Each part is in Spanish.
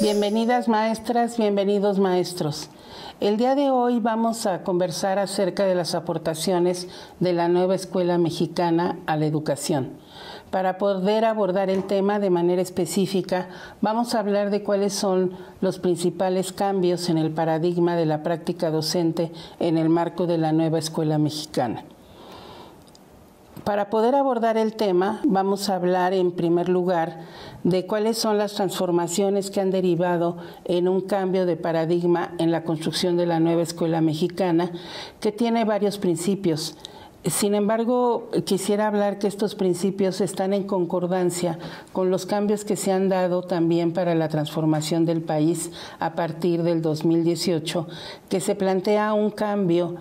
Bienvenidas maestras, bienvenidos maestros. El día de hoy vamos a conversar acerca de las aportaciones de la nueva escuela mexicana a la educación. Para poder abordar el tema de manera específica, vamos a hablar de cuáles son los principales cambios en el paradigma de la práctica docente en el marco de la nueva escuela mexicana. Para poder abordar el tema, vamos a hablar en primer lugar de cuáles son las transformaciones que han derivado en un cambio de paradigma en la construcción de la nueva escuela mexicana, que tiene varios principios. Sin embargo, quisiera hablar que estos principios están en concordancia con los cambios que se han dado también para la transformación del país a partir del 2018, que se plantea un cambio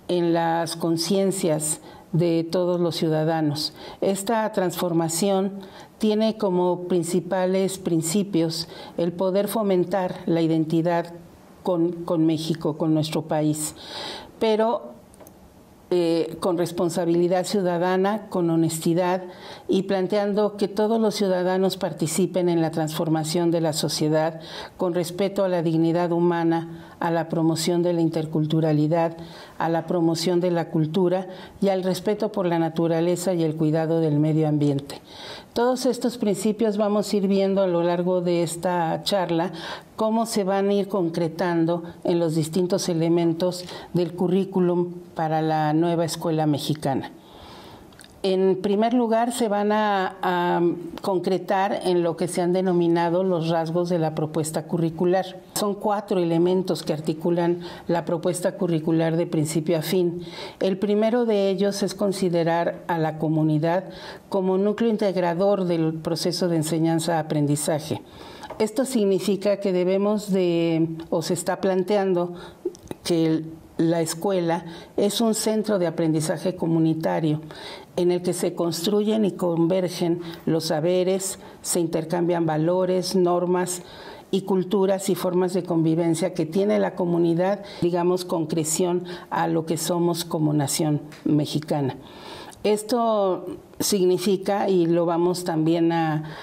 en las conciencias de todos los ciudadanos. Esta transformación tiene como principales principios el poder fomentar la identidad con México, con nuestro país, pero con responsabilidad ciudadana, con honestidad y planteando que todos los ciudadanos participen en la transformación de la sociedad con respeto a la dignidad humana, a la promoción de la interculturalidad, a la promoción de la cultura y al respeto por la naturaleza y el cuidado del medio ambiente. Todos estos principios vamos a ir viendo a lo largo de esta charla cómo se van a ir concretando en los distintos elementos del currículum para la nueva escuela mexicana. En primer lugar, se van a concretar en lo que se han denominado los rasgos de la propuesta curricular. Son 4 elementos que articulan la propuesta curricular de principio a fin. El primero de ellos es considerar a la comunidad como núcleo integrador del proceso de enseñanza-aprendizaje. Esto significa que se está planteando que la escuela es un centro de aprendizaje comunitario en el que se construyen y convergen los saberes, se intercambian valores, normas y culturas y formas de convivencia que tiene la comunidad, digamos, concreción a lo que somos como nación mexicana. Esto significa, y lo vamos también a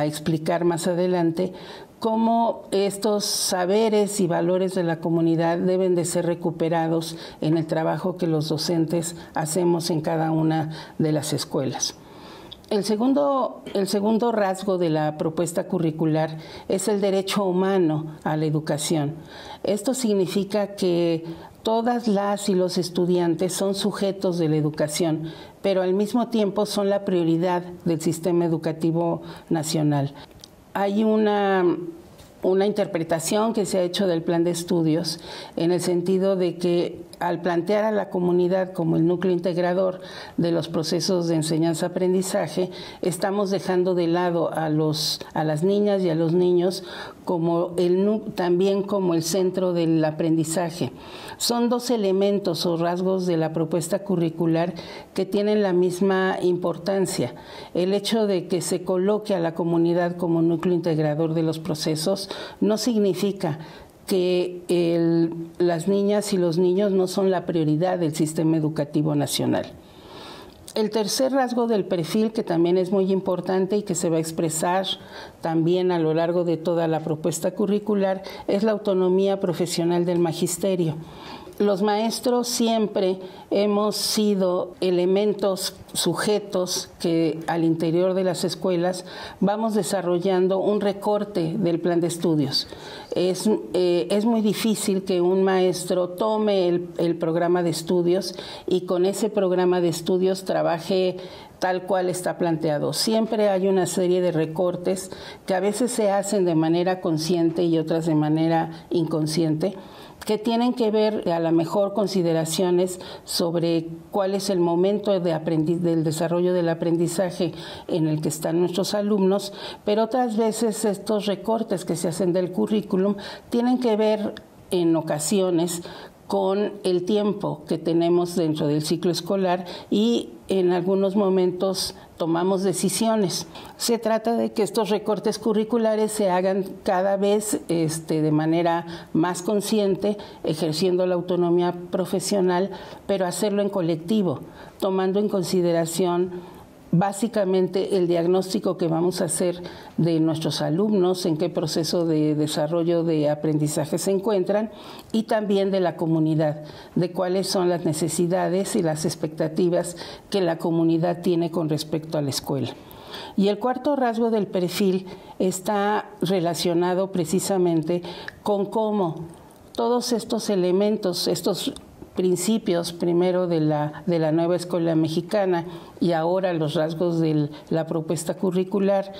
explicar más adelante, cómo estos saberes y valores de la comunidad deben de ser recuperados en el trabajo que los docentes hacemos en cada una de las escuelas. El segundo rasgo de la propuesta curricular es el derecho humano a la educación. Esto significa que todas las y los estudiantes son sujetos de la educación, pero al mismo tiempo son la prioridad del sistema educativo nacional. Hay una interpretación que se ha hecho del plan de estudios en el sentido de que al plantear a la comunidad como el núcleo integrador de los procesos de enseñanza-aprendizaje, estamos dejando de lado a las niñas y a los niños también como el centro del aprendizaje. Son 2 elementos o rasgos de la propuesta curricular que tienen la misma importancia. El hecho de que se coloque a la comunidad como núcleo integrador de los procesos no significa que las niñas y los niños no son la prioridad del sistema educativo nacional. El tercer rasgo del perfil, que también es muy importante y que se va a expresar también a lo largo de toda la propuesta curricular, es la autonomía profesional del magisterio. Los maestros siempre hemos sido elementos sujetos que al interior de las escuelas vamos desarrollando un recorte del plan de estudios. Es muy difícil que un maestro tome el programa de estudios y con ese programa de estudios trabaje tal cual está planteado. Siempre hay una serie de recortes que a veces se hacen de manera consciente y otras de manera inconsciente, que tienen que ver a lo mejor consideraciones sobre cuál es el momento del desarrollo del aprendizaje en el que están nuestros alumnos, pero otras veces estos recortes que se hacen del currículum tienen que ver en ocasiones con el tiempo que tenemos dentro del ciclo escolar y en algunos momentos tomamos decisiones. Se trata de que estos recortes curriculares se hagan cada vez de manera más consciente, ejerciendo la autonomía profesional, pero hacerlo en colectivo, tomando en consideración básicamente el diagnóstico que vamos a hacer de nuestros alumnos, en qué proceso de desarrollo de aprendizaje se encuentran, y también de la comunidad, de cuáles son las necesidades y las expectativas que la comunidad tiene con respecto a la escuela. Y el cuarto rasgo del perfil está relacionado precisamente con cómo todos estos elementos, estos principios, primero de la nueva escuela mexicana y ahora los rasgos de la propuesta curricular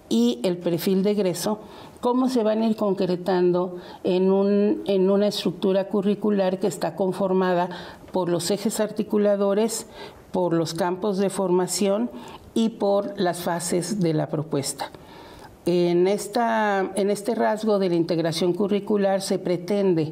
y el perfil de egreso, cómo se van a ir concretando en una estructura curricular que está conformada por los ejes articuladores, por los campos de formación y por las fases de la propuesta. En este rasgo de la integración curricular se pretende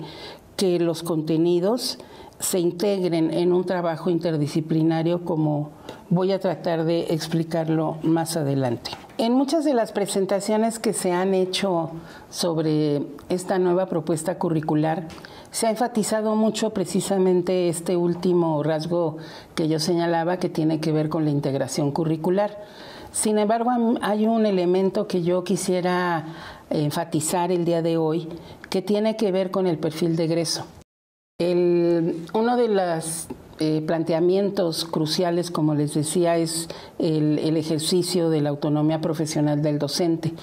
que los contenidos se integren en un trabajo interdisciplinario, como voy a tratar de explicarlo más adelante. En muchas de las presentaciones que se han hecho sobre esta nueva propuesta curricular, se ha enfatizado mucho precisamente este último rasgo que yo señalaba, que tiene que ver con la integración curricular. Sin embargo, hay un elemento que yo quisiera enfatizar el día de hoy, que tiene que ver con el perfil de egreso. Uno de los planteamientos cruciales, como les decía, es el ejercicio de la autonomía profesional del docente.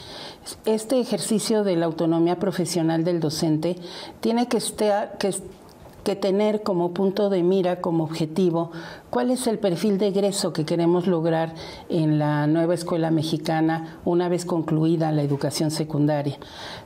Este ejercicio de la autonomía profesional del docente tiene que tener como punto de mira, como objetivo, cuál es el perfil de egreso que queremos lograr en la nueva escuela mexicana una vez concluida la educación secundaria.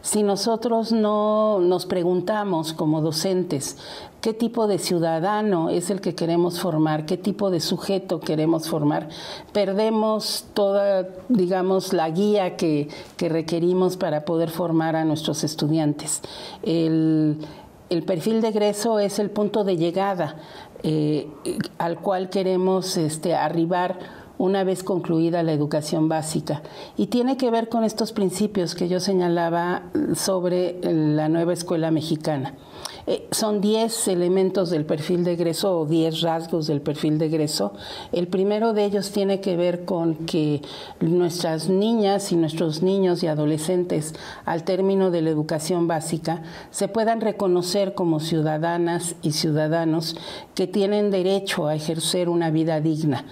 Si nosotros no nos preguntamos como docentes qué tipo de ciudadano es el que queremos formar, qué tipo de sujeto queremos formar, perdemos toda, digamos, la guía que requerimos para poder formar a nuestros estudiantes. El perfil de egreso es el punto de llegada al cual queremos arribar una vez concluida la educación básica. Y tiene que ver con estos principios que yo señalaba sobre la nueva escuela mexicana. Son 10 elementos del perfil de egreso o 10 rasgos del perfil de egreso. El primero de ellos tiene que ver con que nuestras niñas y nuestros niños y adolescentes al término de la educación básica se puedan reconocer como ciudadanas y ciudadanos que tienen derecho a ejercer una vida digna,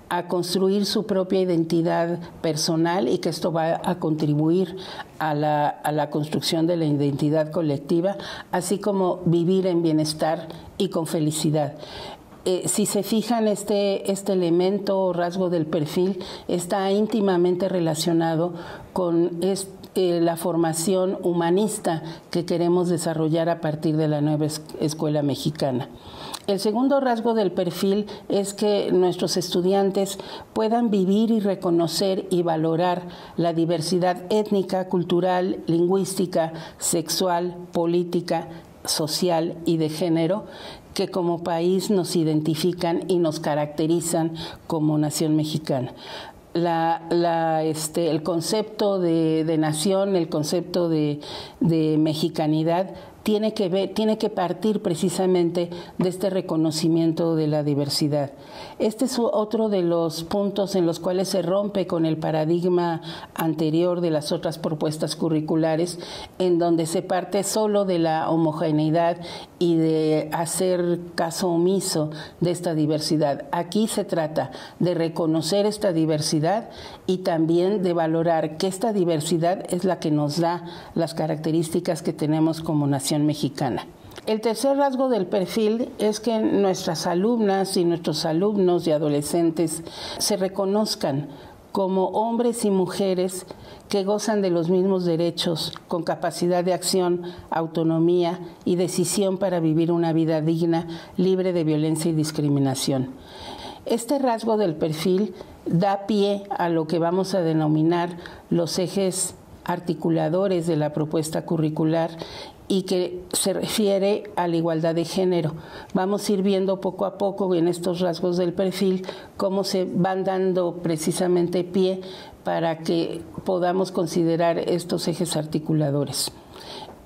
a construir su propia identidad personal, y que esto va a contribuir a la construcción de la identidad colectiva, así como vivir en bienestar y con felicidad. Si se fijan, este elemento o rasgo del perfil está íntimamente relacionado con la formación humanista que queremos desarrollar a partir de la nueva escuela mexicana. El segundo rasgo del perfil es que nuestros estudiantes puedan vivir y reconocer y valorar la diversidad étnica, cultural, lingüística, sexual, política, social y de género que como país nos identifican y nos caracterizan como nación mexicana. El concepto de nación, el concepto de mexicanidad tiene que partir precisamente de este reconocimiento de la diversidad. Este es otro de los puntos en los cuales se rompe con el paradigma anterior de las otras propuestas curriculares, en donde se parte solo de la homogeneidad y de hacer caso omiso de esta diversidad. Aquí se trata de reconocer esta diversidad y también de valorar que esta diversidad es la que nos da las características que tenemos como nación mexicana. El tercer rasgo del perfil es que nuestras alumnas y nuestros alumnos y adolescentes se reconozcan como hombres y mujeres que gozan de los mismos derechos, con capacidad de acción, autonomía y decisión para vivir una vida digna, libre de violencia y discriminación. Este rasgo del perfil da pie a lo que vamos a denominar los ejes articuladores de la propuesta curricular y que se refiere a la igualdad de género. Vamos a ir viendo poco a poco en estos rasgos del perfil cómo se van dando precisamente pie para que podamos considerar estos ejes articuladores.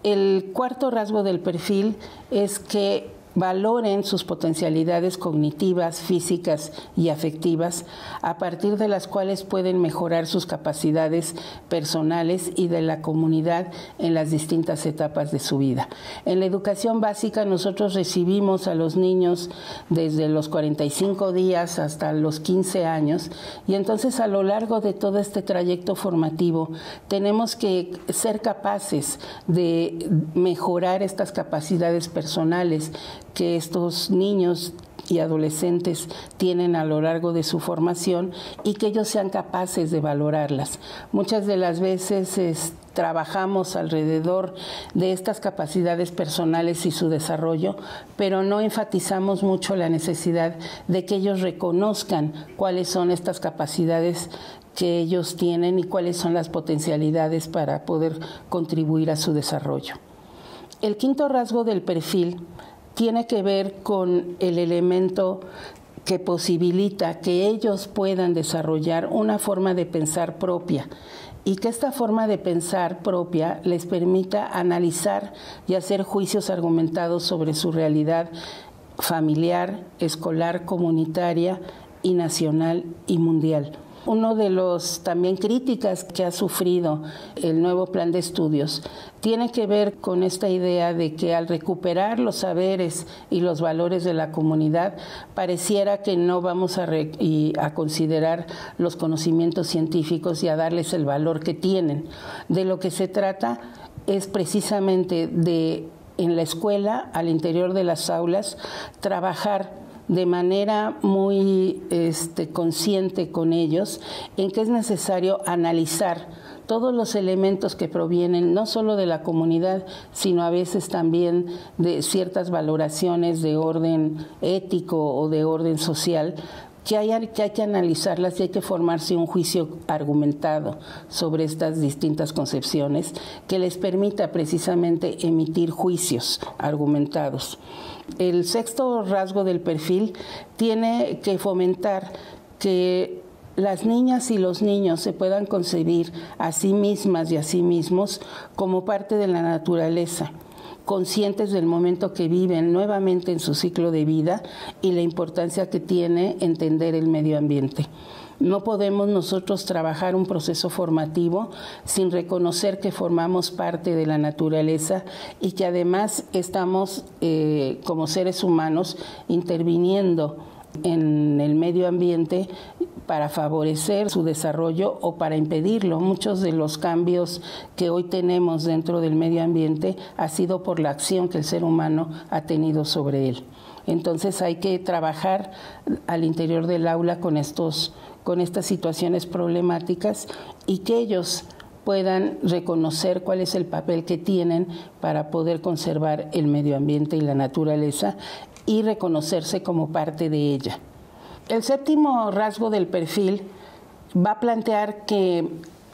El cuarto rasgo del perfil es que valoren sus potencialidades cognitivas, físicas y afectivas, a partir de las cuales pueden mejorar sus capacidades personales y de la comunidad en las distintas etapas de su vida. En la educación básica nosotros recibimos a los niños desde los 45 días hasta los 15 años, y entonces a lo largo de todo este trayecto formativo tenemos que ser capaces de mejorar estas capacidades personales que estos niños y adolescentes tienen a lo largo de su formación, y que ellos sean capaces de valorarlas. Muchas de las veces trabajamos alrededor de estas capacidades personales y su desarrollo, pero no enfatizamos mucho la necesidad de que ellos reconozcan cuáles son estas capacidades que ellos tienen y cuáles son las potencialidades para poder contribuir a su desarrollo. El quinto rasgo del perfil tiene que ver con el elemento que posibilita que ellos puedan desarrollar una forma de pensar propia, y que esta forma de pensar propia les permita analizar y hacer juicios argumentados sobre su realidad familiar, escolar, comunitaria y nacional y mundial. Uno de los también críticas que ha sufrido el nuevo plan de estudios tiene que ver con esta idea de que al recuperar los saberes y los valores de la comunidad, pareciera que no vamos a considerar los conocimientos científicos y a darles el valor que tienen. De lo que se trata es precisamente de, en la escuela, al interior de las aulas, trabajar de manera muy consciente con ellos en que es necesario analizar todos los elementos que provienen no solo de la comunidad, sino a veces también de ciertas valoraciones de orden ético o de orden social, que hay que analizarlas y hay que formarse un juicio argumentado sobre estas distintas concepciones que les permita precisamente emitir juicios argumentados. El sexto rasgo del perfil tiene que fomentar que las niñas y los niños se puedan concebir a sí mismas y a sí mismos como parte de la naturaleza, conscientes del momento que viven nuevamente en su ciclo de vida y la importancia que tiene entender el medio ambiente. No podemos nosotros trabajar un proceso formativo sin reconocer que formamos parte de la naturaleza y que además estamos como seres humanos interviniendo en el medio ambiente para favorecer su desarrollo o para impedirlo. Muchos de los cambios que hoy tenemos dentro del medio ambiente ha sido por la acción que el ser humano ha tenido sobre él. Entonces hay que trabajar al interior del aula con estas situaciones problemáticas y que ellos puedan reconocer cuál es el papel que tienen para poder conservar el medio ambiente y la naturaleza y reconocerse como parte de ella. El séptimo rasgo del perfil va a plantear que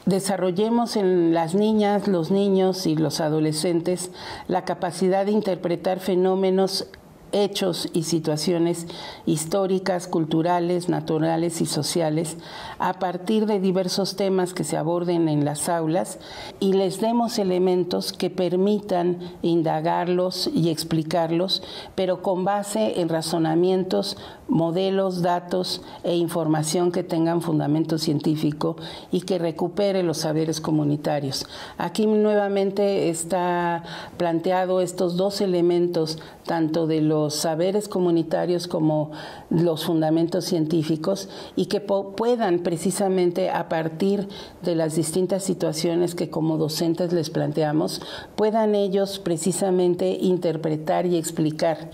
desarrollemos en las niñas, los niños y los adolescentes la capacidad de interpretar fenómenos, hechos y situaciones históricas, culturales, naturales y sociales a partir de diversos temas que se aborden en las aulas y les demos elementos que permitan indagarlos y explicarlos, pero con base en razonamientos, modelos, datos e información que tengan fundamento científico y que recupere los saberes comunitarios. Aquí nuevamente está planteado estos dos elementos, tanto de los saberes comunitarios como los fundamentos científicos, y que puedan precisamente a partir de las distintas situaciones que como docentes les planteamos, puedan ellos precisamente interpretar y explicar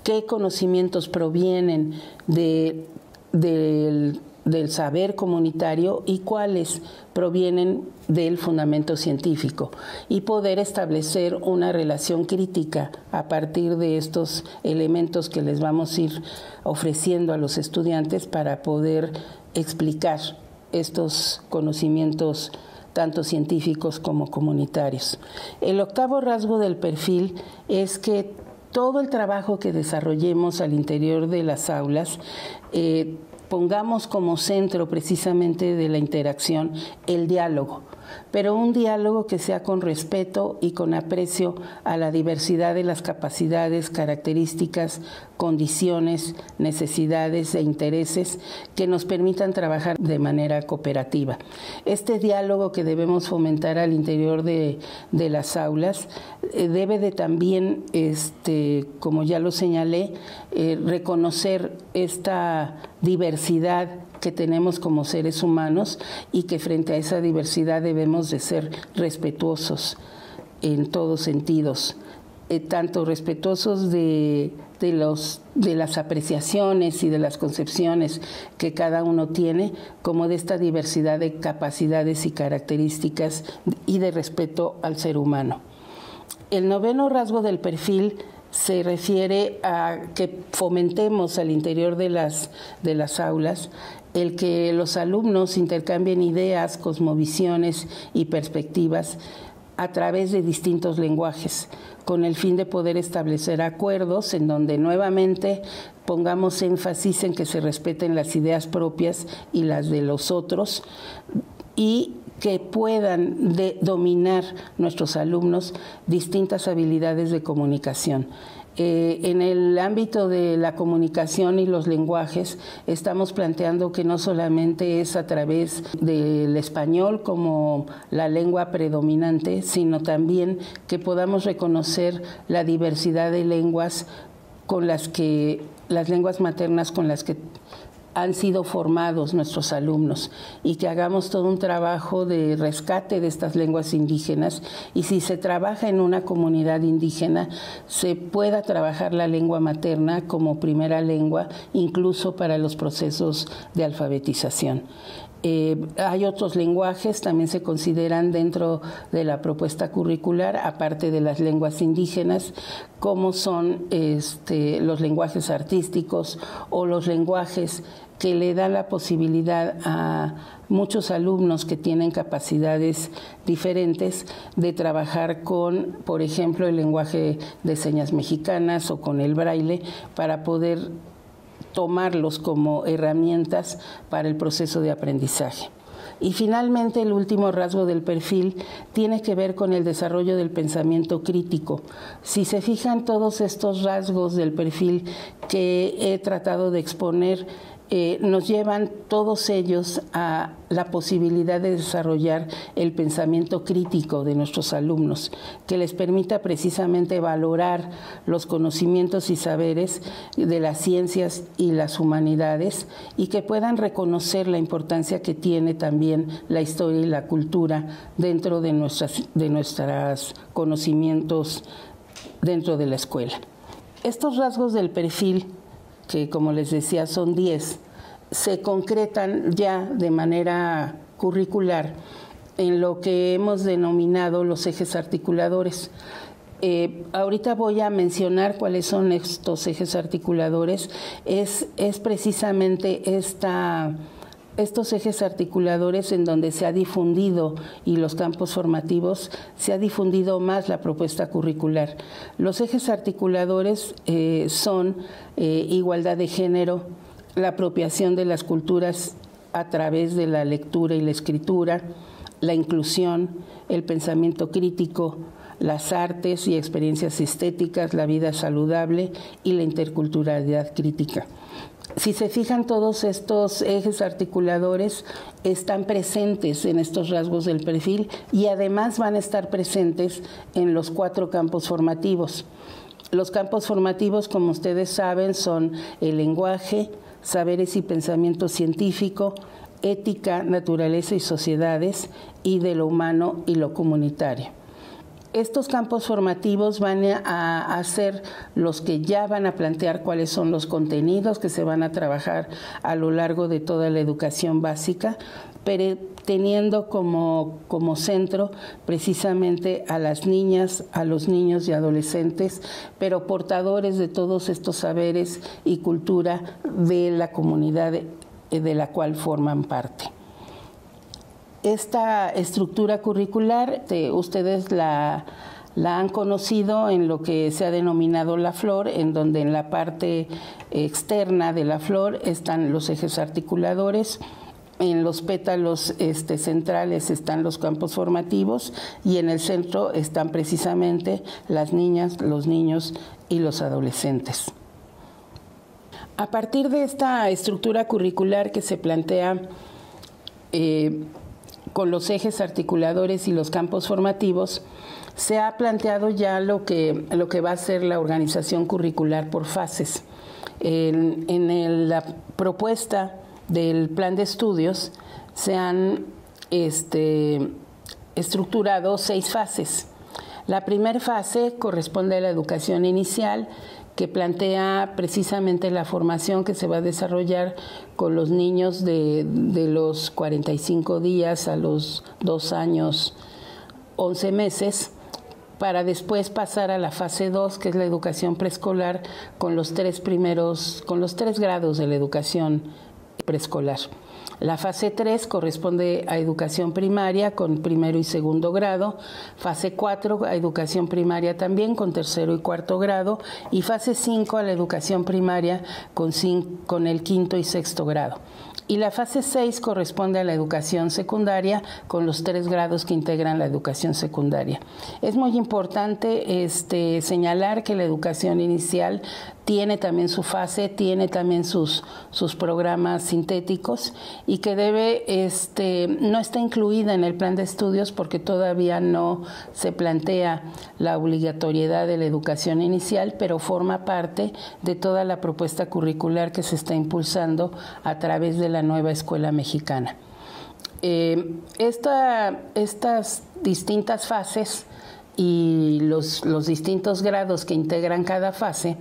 qué conocimientos provienen del saber comunitario y cuáles provienen del fundamento científico, y poder establecer una relación crítica a partir de estos elementos que les vamos a ir ofreciendo a los estudiantes para poder explicar estos conocimientos tanto científicos como comunitarios. El octavo rasgo del perfil es que todo el trabajo que desarrollemos al interior de las aulas pongamos como centro precisamente de la interacción el diálogo, pero un diálogo que sea con respeto y con aprecio a la diversidad de las capacidades, características, condiciones, necesidades e intereses que nos permitan trabajar de manera cooperativa. Este diálogo que debemos fomentar al interior de las aulas debe de también, como ya lo señalé, reconocer esta diversidad que tenemos como seres humanos y que frente a esa diversidad debemos de ser respetuosos en todos sentidos, tanto respetuosos de las apreciaciones y de las concepciones que cada uno tiene, como de esta diversidad de capacidades y características y de respeto al ser humano. El noveno rasgo del perfil se refiere a que fomentemos al interior de las aulas el que los alumnos intercambien ideas, cosmovisiones y perspectivas a través de distintos lenguajes, con el fin de poder establecer acuerdos en donde nuevamente pongamos énfasis en que se respeten las ideas propias y las de los otros y que puedan dominar nuestros alumnos distintas habilidades de comunicación. En el ámbito de la comunicación y los lenguajes, estamos planteando que no solamente es a través del español como la lengua predominante, sino también que podamos reconocer la diversidad de lenguas las lenguas maternas con las que han sido formados nuestros alumnos y que hagamos todo un trabajo de rescate de estas lenguas indígenas y si se trabaja en una comunidad indígena se pueda trabajar la lengua materna como primera lengua incluso para los procesos de alfabetización. Hay otros lenguajes, también se consideran dentro de la propuesta curricular, aparte de las lenguas indígenas, como son los lenguajes artísticos o los lenguajes que le dan la posibilidad a muchos alumnos que tienen capacidades diferentes de trabajar con, por ejemplo, el lenguaje de señas mexicanas o con el braille para poder tomarlos como herramientas para el proceso de aprendizaje. Y finalmente, el último rasgo del perfil tiene que ver con el desarrollo del pensamiento crítico. Si se fijan, todos estos rasgos del perfil que he tratado de exponer nos llevan todos ellos a la posibilidad de desarrollar el pensamiento crítico de nuestros alumnos, que les permita precisamente valorar los conocimientos y saberes de las ciencias y las humanidades y que puedan reconocer la importancia que tiene también la historia y la cultura dentro de nuestros conocimientos dentro de la escuela. Estos rasgos del perfil, que como les decía son 10, se concretan ya de manera curricular en lo que hemos denominado los ejes articuladores. Ahorita voy a mencionar cuáles son estos ejes articuladores. Es precisamente estos ejes articuladores en donde se ha difundido y los campos formativos se ha difundido más la propuesta curricular. Los ejes articuladores son igualdad de género, la apropiación de las culturas a través de la lectura y la escritura, la inclusión, el pensamiento crítico, las artes y experiencias estéticas, la vida saludable y la interculturalidad crítica. Si se fijan, todos estos ejes articuladores están presentes en estos rasgos del perfil y además van a estar presentes en los 4 campos formativos. Los campos formativos, como ustedes saben, son el lenguaje, saberes y pensamiento científico, ética, naturaleza y sociedades, y de lo humano y lo comunitario. Estos campos formativos van a ser los que ya van a plantear cuáles son los contenidos que se van a trabajar a lo largo de toda la educación básica, pero teniendo como centro precisamente a las niñas, a los niños y adolescentes, pero portadores de todos estos saberes y cultura de la comunidad de la cual forman parte. Esta estructura curricular, ustedes la La han conocido en lo que se ha denominado la flor, en donde en la parte externa de la flor están los ejes articuladores, en los pétalos centrales están los campos formativos y en el centro están precisamente las niñas, los niños y los adolescentes. A partir de esta estructura curricular que se plantea con los ejes articuladores y los campos formativos, se ha planteado ya lo que va a ser la organización curricular por fases. En la propuesta del plan de estudios se han estructurado 6 fases. La primera fase corresponde a la educación inicial, que plantea precisamente la formación que se va a desarrollar con los niños de los 45 días a los 2 años, 11 meses, para después pasar a la fase 2, que es la educación preescolar, con los 3 grados de la educación preescolar. La fase 3 corresponde a educación primaria con primero y segundo grado, fase 4 a educación primaria también con tercero y cuarto grado, y fase 5 a la educación primaria con el quinto y sexto grado. Y la fase 6 corresponde a la educación secundaria con los 3 grados que integran la educación secundaria. Es muy importante señalar que la educación inicial tiene también su fase, tiene también sus programas sintéticos y que no está incluida en el plan de estudios porque todavía no se plantea la obligatoriedad de la educación inicial, pero forma parte de toda la propuesta curricular que se está impulsando a través de la nueva escuela mexicana. Estas distintas fases y los distintos grados que integran cada fase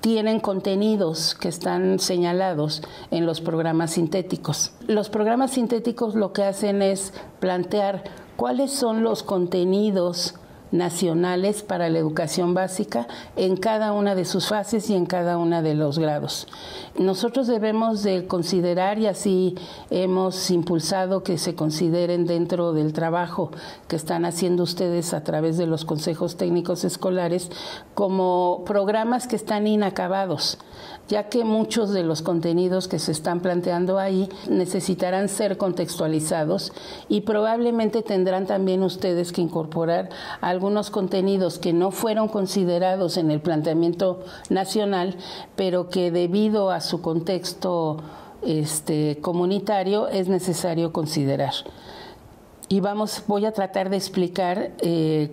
tienen contenidos que están señalados en los programas sintéticos. Los programas sintéticos lo que hacen es plantear cuáles son los contenidos nacionales para la educación básica en cada una de sus fases y en cada uno de los grados. Nosotros debemos de considerar, y así hemos impulsado que se consideren dentro del trabajo que están haciendo ustedes a través de los consejos técnicos escolares, como programas que están inacabados, ya que muchos de los contenidos que se están planteando ahí necesitarán ser contextualizados y probablemente tendrán también ustedes que incorporar algunos contenidos que no fueron considerados en el planteamiento nacional, pero que debido a su contexto comunitario es necesario considerar. Y voy a tratar de explicar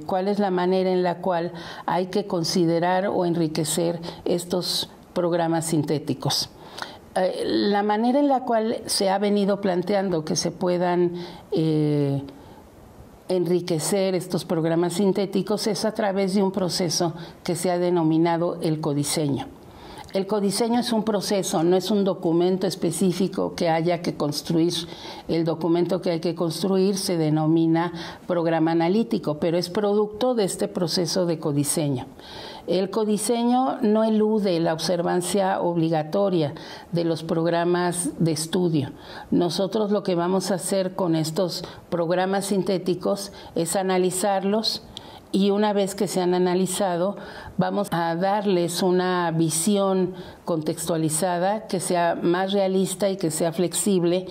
cuál es la manera en la cual hay que considerar o enriquecer estos programas sintéticos. La manera en la cual se ha venido planteando que se puedan enriquecer estos programas sintéticos es a través de un proceso que se ha denominado el codiseño. El codiseño es un proceso, no es un documento específico que haya que construir. El documento que hay que construir se denomina programa analítico, pero es producto de este proceso de codiseño. El codiseño no elude la observancia obligatoria de los programas de estudio. Nosotros lo que vamos a hacer con estos programas sintéticos es analizarlos, y una vez que se han analizado, vamos a darles una visión contextualizada que sea más realista y que sea flexible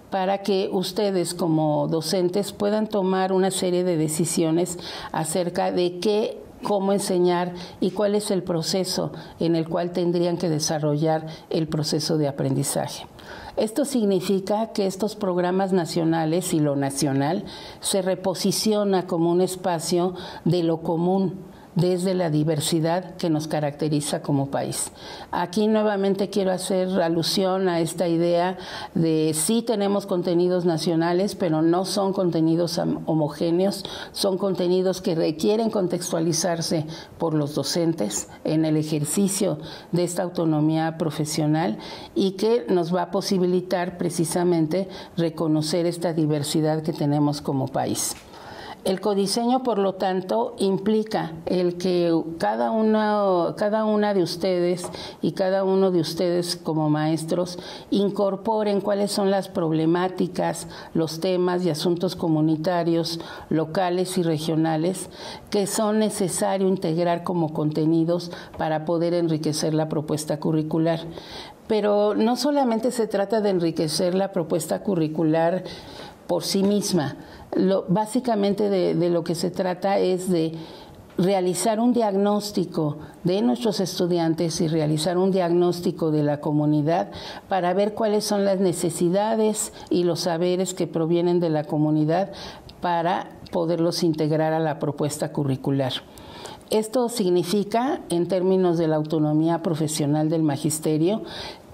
para que ustedes como docentes puedan tomar una serie de decisiones acerca de cómo enseñar y cuál es el proceso en el cual tendrían que desarrollar el proceso de aprendizaje. Esto significa que estos programas nacionales y lo nacional se reposiciona como un espacio de lo común, desde la diversidad que nos caracteriza como país. Aquí nuevamente quiero hacer alusión a esta idea de sí tenemos contenidos nacionales, pero no son contenidos homogéneos, son contenidos que requieren contextualizarse por los docentes en el ejercicio de esta autonomía profesional y que nos va a posibilitar precisamente reconocer esta diversidad que tenemos como país. El codiseño, por lo tanto, implica el que cada una de ustedes y cada uno de ustedes como maestros incorporen cuáles son las problemáticas, los temas y asuntos comunitarios, locales y regionales que son necesarios integrar como contenidos para poder enriquecer la propuesta curricular. Pero no solamente se trata de enriquecer la propuesta curricular por sí misma. Básicamente de lo que se trata es de realizar un diagnóstico de nuestros estudiantes y realizar un diagnóstico de la comunidad para ver cuáles son las necesidades y los saberes que provienen de la comunidad para poderlos integrar a la propuesta curricular. Esto significa, en términos de la autonomía profesional del magisterio,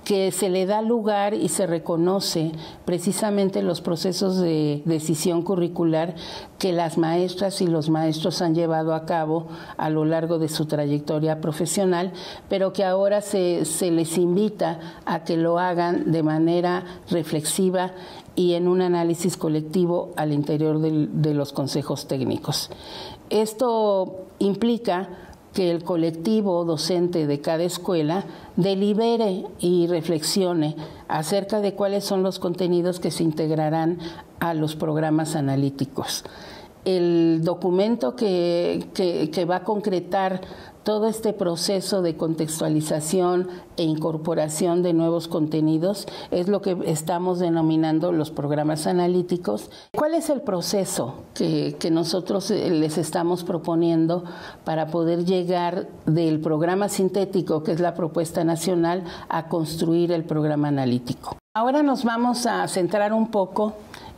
que se le da lugar y se reconoce precisamente los procesos de decisión curricular que las maestras y los maestros han llevado a cabo a lo largo de su trayectoria profesional, pero que ahora se les invita a que lo hagan de manera reflexiva y en un análisis colectivo al interior de los consejos técnicos. Esto implica que el colectivo docente de cada escuela delibere y reflexione acerca de cuáles son los contenidos que se integrarán a los programas analíticos. El documento que va a concretar todo este proceso de contextualización e incorporación de nuevos contenidos es lo que estamos denominando los programas analíticos. ¿Cuál es el proceso que nosotros les estamos proponiendo para poder llegar del programa sintético, que es la propuesta nacional, a construir el programa analítico? Ahora nos vamos a centrar un poco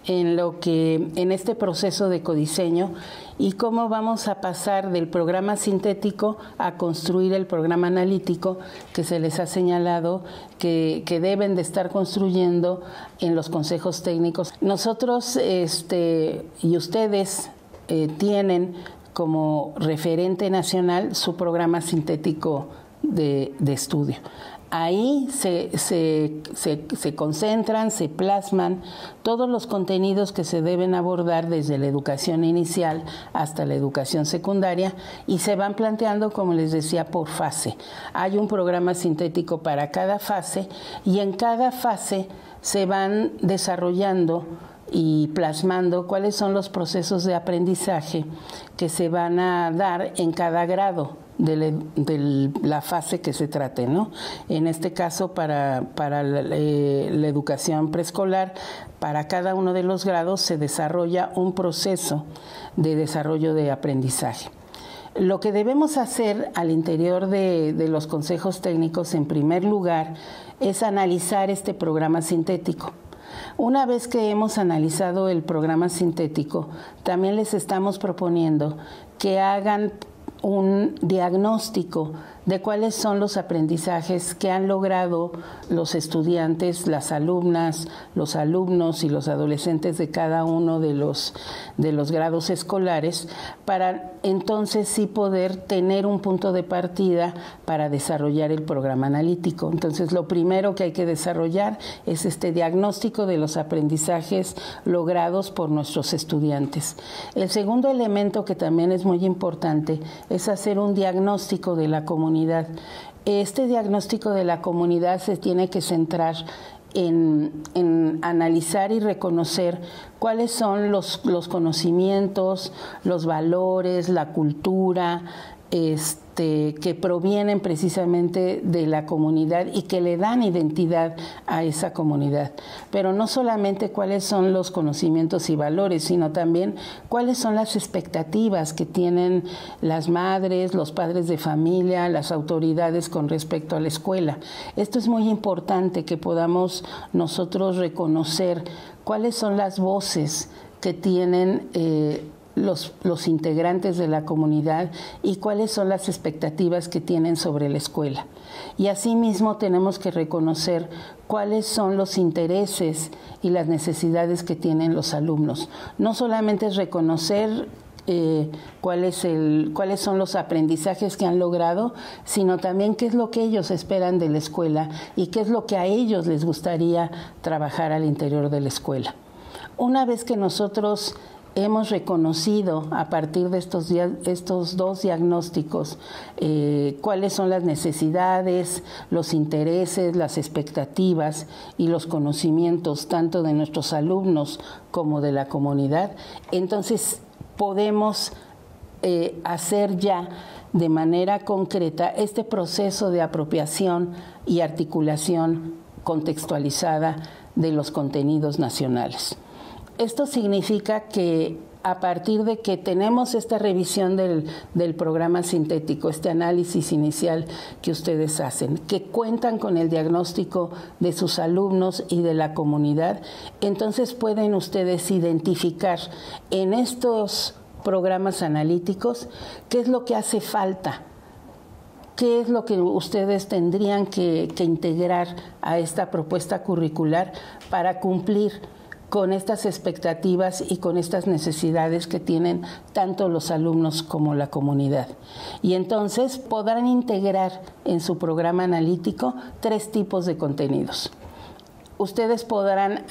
en este proceso de codiseño y cómo vamos a pasar del programa sintético a construir el programa analítico que se les ha señalado que deben de estar construyendo en los consejos técnicos. Nosotros y ustedes tienen como referente nacional su programa sintético de estudio. Ahí se concentran, se plasman todos los contenidos que se deben abordar desde la educación inicial hasta la educación secundaria y se van planteando, como les decía, por fase. Hay un programa sintético para cada fase y en cada fase se van desarrollando y plasmando cuáles son los procesos de aprendizaje que se van a dar en cada grado de la fase que se trate, ¿no? En este caso, para la educación preescolar, para cada uno de los grados se desarrolla un proceso de desarrollo de aprendizaje. Lo que debemos hacer al interior de los consejos técnicos, en primer lugar, es analizar este programa sintético. Una vez que hemos analizado el programa sintético, también les estamos proponiendo que hagan un diagnóstico de cuáles son los aprendizajes que han logrado los estudiantes, las alumnas, los alumnos y los adolescentes de cada uno de los grados escolares, para entonces sí poder tener un punto de partida para desarrollar el programa analítico. Entonces, lo primero que hay que desarrollar es este diagnóstico de los aprendizajes logrados por nuestros estudiantes. El segundo elemento, que también es muy importante, es hacer un diagnóstico de la comunidad. Este diagnóstico de la comunidad se tiene que centrar en analizar y reconocer cuáles son los conocimientos, los valores, la cultura, que provienen precisamente de la comunidad y que le dan identidad a esa comunidad. Pero no solamente cuáles son los conocimientos y valores, sino también cuáles son las expectativas que tienen las madres, los padres de familia, las autoridades con respecto a la escuela. Esto es muy importante, que podamos nosotros reconocer cuáles son las voces que tienen los integrantes de la comunidad y cuáles son las expectativas que tienen sobre la escuela. Y asimismo tenemos que reconocer cuáles son los intereses y las necesidades que tienen los alumnos. No solamente es reconocer cuáles son los aprendizajes que han logrado, sino también qué es lo que ellos esperan de la escuela y qué es lo que a ellos les gustaría trabajar al interior de la escuela. Una vez que nosotros hemos reconocido a partir de estos dos diagnósticos cuáles son las necesidades, los intereses, las expectativas y los conocimientos tanto de nuestros alumnos como de la comunidad, entonces podemos hacer ya de manera concreta este proceso de apropiación y articulación contextualizada de los contenidos nacionales. Esto significa que a partir de que tenemos esta revisión del programa sintético, este análisis inicial que ustedes hacen, que cuentan con el diagnóstico de sus alumnos y de la comunidad, entonces pueden ustedes identificar en estos programas analíticos qué es lo que hace falta, qué es lo que ustedes tendrían que integrar a esta propuesta curricular para cumplir con estas expectativas y con estas necesidades que tienen tanto los alumnos como la comunidad. Y entonces podrán integrar en su programa analítico 3 tipos de contenidos. Ustedes podrán,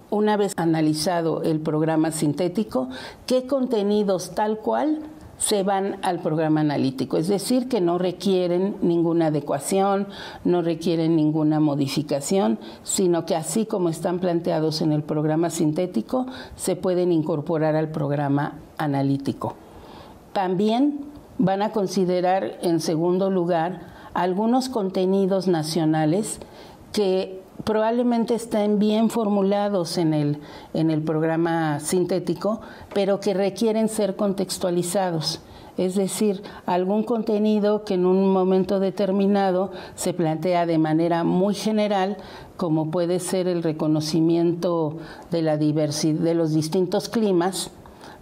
una vez analizado el programa sintético, qué contenidos tal cual se van al programa analítico, es decir, que no requieren ninguna adecuación, no requieren ninguna modificación, sino que así como están planteados en el programa sintético, se pueden incorporar al programa analítico. También van a considerar, en segundo lugar, algunos contenidos nacionales que probablemente estén bien formulados en el programa sintético, pero que requieren ser contextualizados. Es decir, algún contenido que en un momento determinado se plantea de manera muy general, como puede ser el reconocimiento de la diversidad de los distintos climas,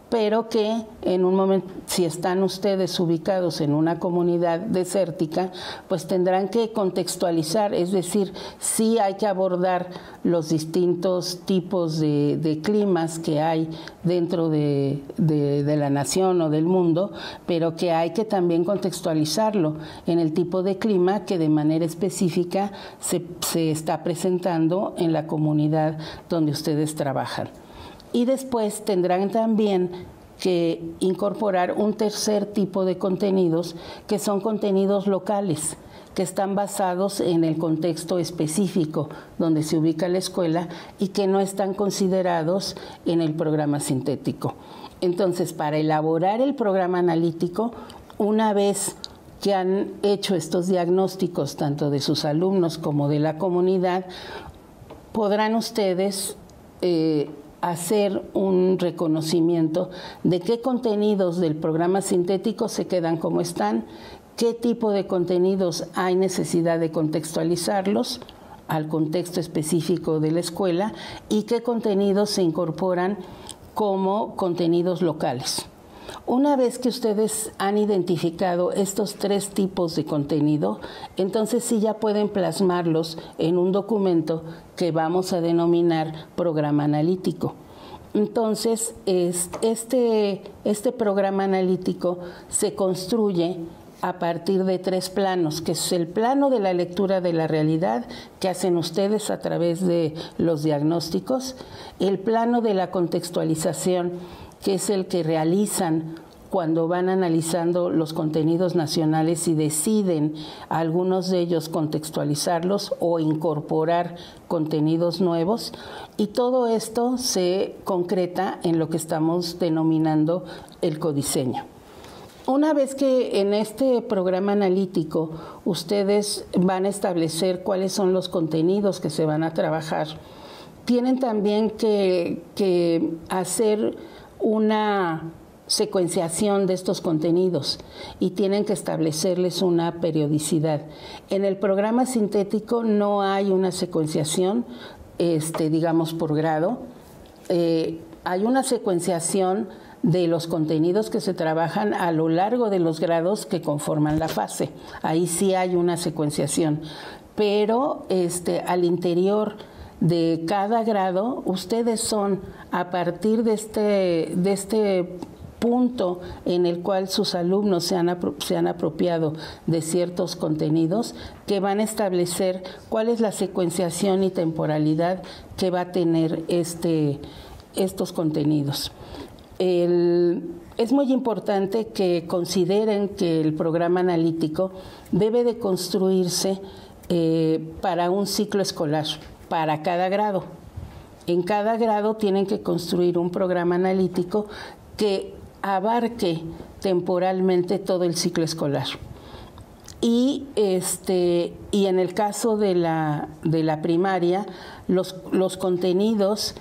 pero que en un momento, si están ustedes ubicados en una comunidad desértica, pues tendrán que contextualizar, es decir, sí hay que abordar los distintos tipos de climas que hay dentro de la nación o del mundo, pero que hay que también contextualizarlo en el tipo de clima que de manera específica se está presentando en la comunidad donde ustedes trabajan. Y después tendrán también que incorporar un tercer tipo de contenidos, que son contenidos locales, que están basados en el contexto específico donde se ubica la escuela y que no están considerados en el programa sintético. Entonces, para elaborar el programa analítico, una vez que han hecho estos diagnósticos, tanto de sus alumnos como de la comunidad, podrán ustedes hacer un reconocimiento de qué contenidos del programa sintético se quedan como están, qué tipo de contenidos hay necesidad de contextualizarlos al contexto específico de la escuela y qué contenidos se incorporan como contenidos locales. Una vez que ustedes han identificado estos 3 tipos de contenido, entonces sí ya pueden plasmarlos en un documento que vamos a denominar programa analítico. Entonces, este programa analítico se construye a partir de 3 planos, que es el plano de la lectura de la realidad que hacen ustedes a través de los diagnósticos, el plano de la contextualización, que es el que realizan cuando van analizando los contenidos nacionales y deciden algunos de ellos contextualizarlos o incorporar contenidos nuevos, y todo esto se concreta en lo que estamos denominando el codiseño. Una vez que en este programa analítico ustedes van a establecer cuáles son los contenidos que se van a trabajar, tienen también que hacer una secuenciación de estos contenidos y tienen que establecerles una periodicidad. En el programa sintético no hay una secuenciación, digamos, por grado. Hay una secuenciación de los contenidos que se trabajan a lo largo de los grados que conforman la fase. Ahí sí hay una secuenciación, pero al interior de cada grado, ustedes son, a partir de este punto en el cual sus alumnos se han apropiado de ciertos contenidos, que van a establecer cuál es la secuenciación y temporalidad que va a tener estos contenidos. Es muy importante que consideren que el programa analítico debe de construirse para un ciclo escolar, para cada grado. En cada grado tienen que construir un programa analítico que abarque temporalmente todo el ciclo escolar. Y en el caso de la primaria, los contenidos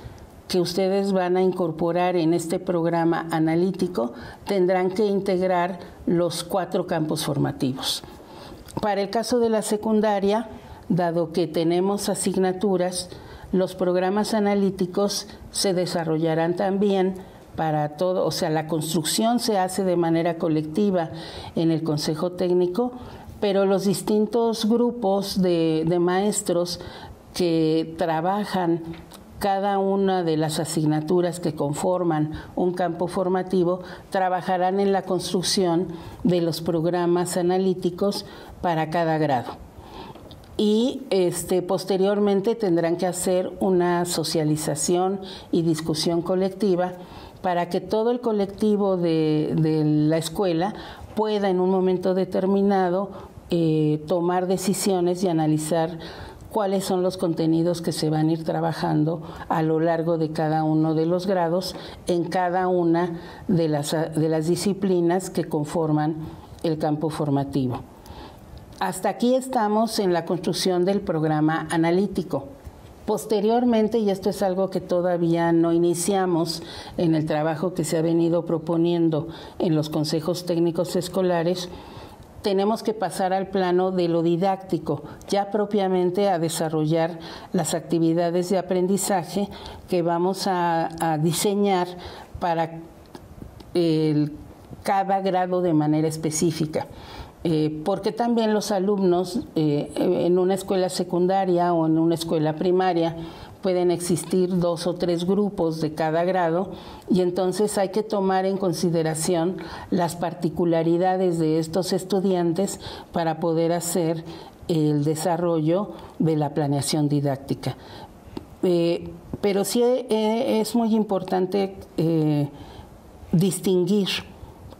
que ustedes van a incorporar en este programa analítico tendrán que integrar los 4 campos formativos. Para el caso de la secundaria, dado que tenemos asignaturas, los programas analíticos se desarrollarán también para todo, o sea, la construcción se hace de manera colectiva en el Consejo Técnico, pero los distintos grupos de maestros que trabajan cada una de las asignaturas que conforman un campo formativo trabajarán en la construcción de los programas analíticos para cada grado. Y posteriormente tendrán que hacer una socialización y discusión colectiva para que todo el colectivo de la escuela pueda en un momento determinado tomar decisiones y analizar cuáles son los contenidos que se van a ir trabajando a lo largo de cada uno de los grados en cada una de las disciplinas que conforman el campo formativo. Hasta aquí estamos en la construcción del programa analítico. Posteriormente, y esto es algo que todavía no iniciamos en el trabajo que se ha venido proponiendo en los consejos técnicos escolares, tenemos que pasar al plano de lo didáctico, ya propiamente a desarrollar las actividades de aprendizaje que vamos a diseñar para cada grado de manera específica. Porque también los alumnos en una escuela secundaria o en una escuela primaria pueden existir 2 o 3 grupos de cada grado y entonces hay que tomar en consideración las particularidades de estos estudiantes para poder hacer el desarrollo de la planeación didáctica. Pero sí es muy importante distinguir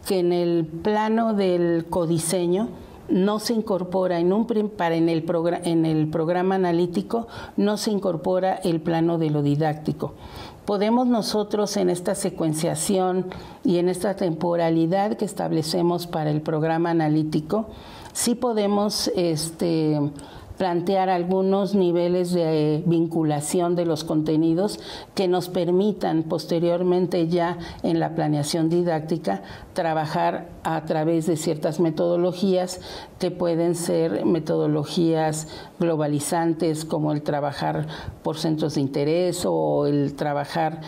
que en el plano del codiseño no se incorpora en el programa analítico no se incorpora el plano de lo didáctico. Podemos nosotros en esta secuenciación y en esta temporalidad que establecemos para el programa analítico, sí podemos plantear algunos niveles de vinculación de los contenidos que nos permitan posteriormente ya en la planeación didáctica trabajar a través de ciertas metodologías que pueden ser metodologías globalizantes como el trabajar por centros de interés o el trabajar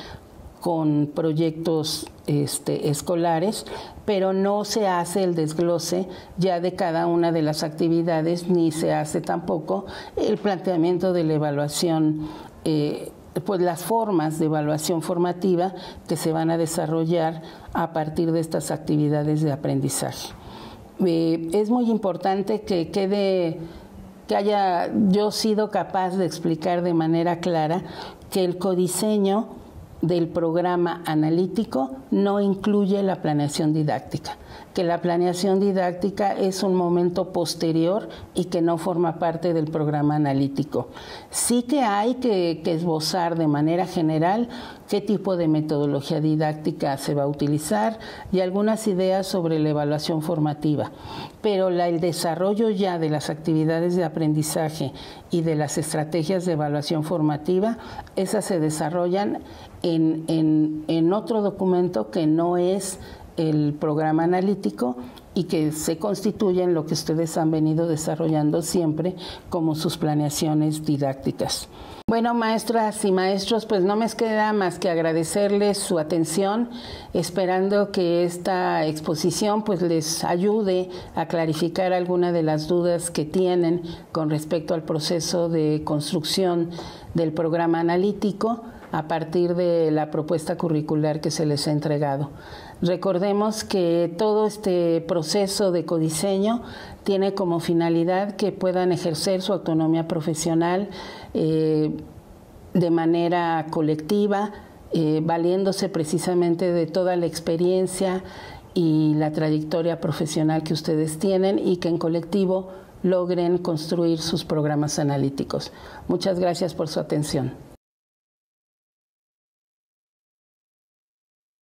con proyectos escolares, pero no se hace el desglose ya de cada una de las actividades, ni se hace tampoco el planteamiento de la evaluación, pues las formas de evaluación formativa que se van a desarrollar a partir de estas actividades de aprendizaje. Es muy importante que haya yo sido capaz de explicar de manera clara que el codiseño del programa analítico no incluye la planeación didáctica, que la planeación didáctica es un momento posterior y que no forma parte del programa analítico. Sí que hay que esbozar de manera general qué tipo de metodología didáctica se va a utilizar y algunas ideas sobre la evaluación formativa, pero el desarrollo ya de las actividades de aprendizaje y de las estrategias de evaluación formativa, esas se desarrollan en otro documento que no es el programa analítico y que se constituye en lo que ustedes han venido desarrollando siempre como sus planeaciones didácticas. Bueno, maestras y maestros, pues no me queda más que agradecerles su atención, esperando que esta exposición pues les ayude a clarificar alguna de las dudas que tienen con respecto al proceso de construcción del programa analítico a partir de la propuesta curricular que se les ha entregado. Recordemos que todo este proceso de codiseño tiene como finalidad que puedan ejercer su autonomía profesional de manera colectiva, valiéndose precisamente de toda la experiencia y la trayectoria profesional que ustedes tienen y que en colectivo logren construir sus programas analíticos. Muchas gracias por su atención.